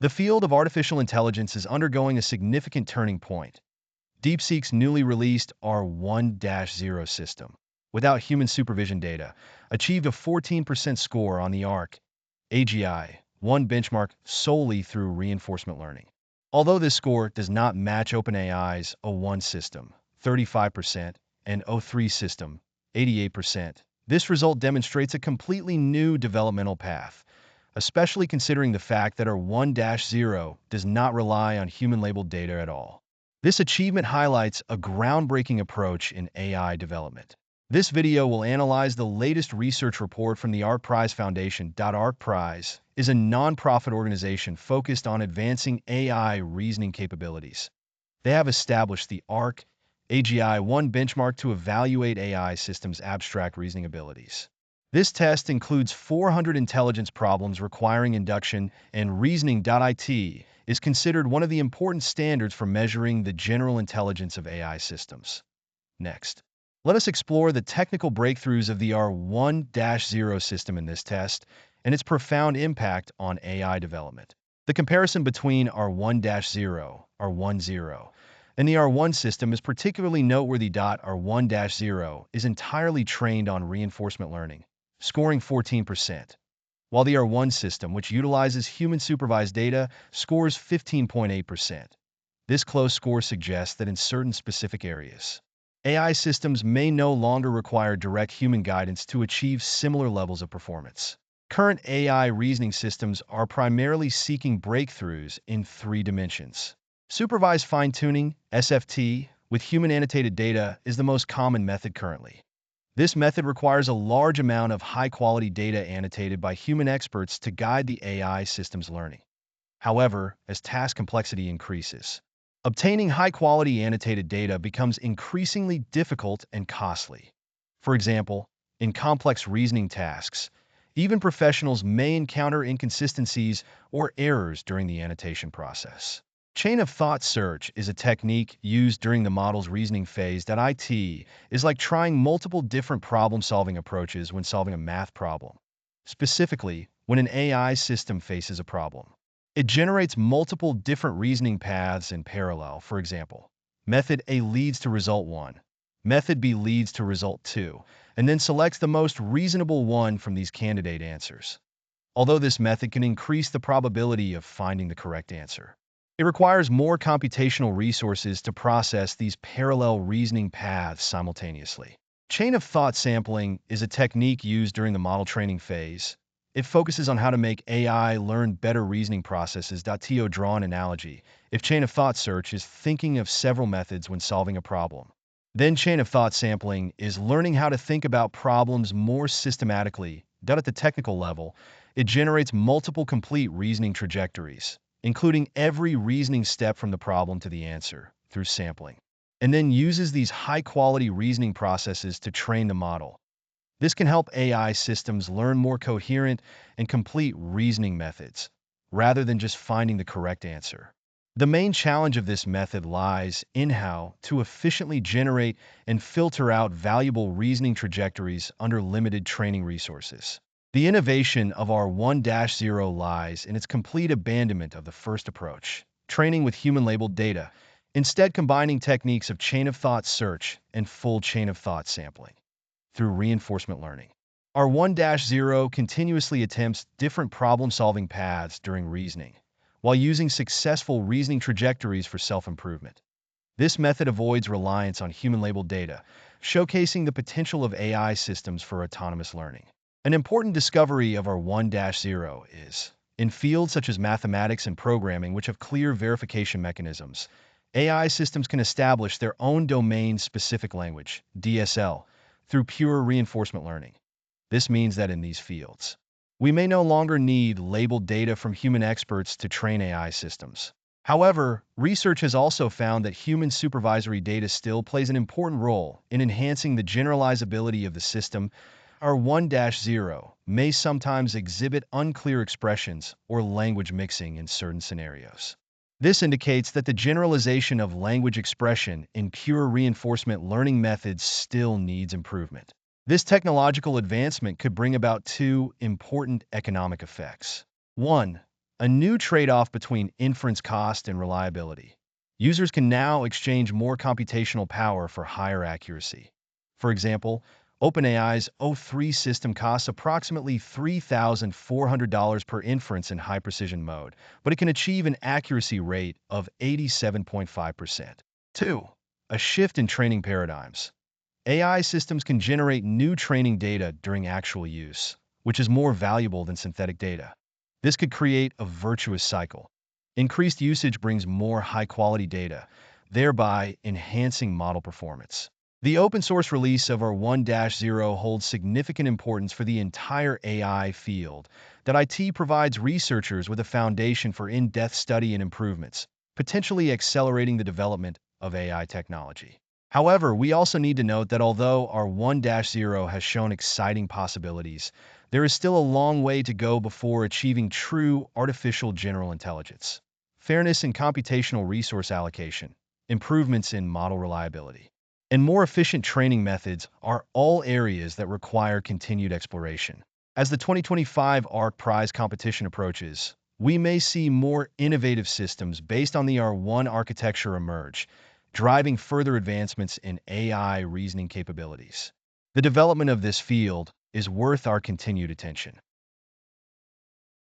The field of artificial intelligence is undergoing a significant turning point. DeepSeek's newly released R1-Zero system, without human supervision data, achieved a 14% score on the AGI-1 benchmark solely through reinforcement learning. Although this score does not match OpenAI's O1 system, 35%, and O3 system, 88%, this result demonstrates a completely new developmental path, especially considering the fact that R1-Zero does not rely on human-labeled data at all. This achievement highlights a groundbreaking approach in AI development. This video will analyze the latest research report from the ARC Prize Foundation. ARC Prize is a nonprofit organization focused on advancing AI reasoning capabilities. They have established the ARC AGI-1 benchmark to evaluate AI systems' abstract reasoning abilities. This test includes 400 intelligence problems requiring induction, and reasoning.it is considered one of the important standards for measuring the general intelligence of AI systems. Next, let us explore the technical breakthroughs of the R1-Zero system in this test and its profound impact on AI development. The comparison between R1-Zero, R1-Zero, and the R1 system is particularly noteworthy. R1-Zero is entirely trained on reinforcement learning, scoring 14%, while the R1 system, which utilizes human-supervised data, scores 15.8%. This close score suggests that in certain specific areas, AI systems may no longer require direct human guidance to achieve similar levels of performance. Current AI reasoning systems are primarily seeking breakthroughs in 3 dimensions. Supervised fine-tuning, SFT, with human-annotated data is the most common method currently. This method requires a large amount of high-quality data annotated by human experts to guide the AI system's learning. However, as task complexity increases, obtaining high-quality annotated data becomes increasingly difficult and costly. For example, in complex reasoning tasks, even professionals may encounter inconsistencies or errors during the annotation process. Chain of thought search is a technique used during the model's reasoning phase. It is like trying multiple different problem-solving approaches when solving a math problem. Specifically, when an AI system faces a problem, it generates multiple different reasoning paths in parallel. For example, method A leads to result 1, method B leads to result 2, and then selects the most reasonable one from these candidate answers. Although this method can increase the probability of finding the correct answer, it requires more computational resources to process these parallel reasoning paths simultaneously. Chain of thought sampling is a technique used during the model training phase. It focuses on how to make AI learn better reasoning processes. To draw an analogy, if chain of thought search is thinking of several methods when solving a problem, then chain of thought sampling is learning how to think about problems more systematically. Done at the technical level, it generates multiple complete reasoning trajectories, including every reasoning step from the problem to the answer, through sampling, and then uses these high-quality reasoning processes to train the model. This can help AI systems learn more coherent and complete reasoning methods, rather than just finding the correct answer. The main challenge of this method lies in how to efficiently generate and filter out valuable reasoning trajectories under limited training resources. The innovation of R1-Zero lies in its complete abandonment of the first approach, training with human-labeled data, instead combining techniques of chain-of-thought search and full chain-of-thought sampling. Through reinforcement learning, R1-Zero continuously attempts different problem-solving paths during reasoning, while using successful reasoning trajectories for self-improvement. This method avoids reliance on human-labeled data, showcasing the potential of AI systems for autonomous learning. An important discovery of R1-Zero is, in fields such as mathematics and programming which have clear verification mechanisms, AI systems can establish their own domain-specific language, DSL, through pure reinforcement learning. This means that in these fields, we may no longer need labeled data from human experts to train AI systems. However, research has also found that human supervisory data still plays an important role in enhancing the generalizability of the system. R1-Zero may sometimes exhibit unclear expressions or language mixing in certain scenarios. This indicates that the generalization of language expression in pure reinforcement learning methods still needs improvement. This technological advancement could bring about 2 important economic effects. 1. a new trade-off between inference cost and reliability. Users can now exchange more computational power for higher accuracy. For example, OpenAI's O3 system costs approximately $3,400 per inference in high-precision mode, but it can achieve an accuracy rate of 87.5%. 2. A shift in training paradigms. AI systems can generate new training data during actual use, which is more valuable than synthetic data. This could create a virtuous cycle. Increased usage brings more high-quality data, thereby enhancing model performance. The open-source release of R1-Zero holds significant importance for the entire AI field, that IT provides researchers with a foundation for in-depth study and improvements, potentially accelerating the development of AI technology. However, we also need to note that although R1-Zero has shown exciting possibilities, there is still a long way to go before achieving true artificial general intelligence. Fairness in computational resource allocation, improvements in model reliability, and more efficient training methods are all areas that require continued exploration. As the 2025 ARC Prize competition approaches, we may see more innovative systems based on the R1 architecture emerge, driving further advancements in AI reasoning capabilities. The development of this field is worth our continued attention.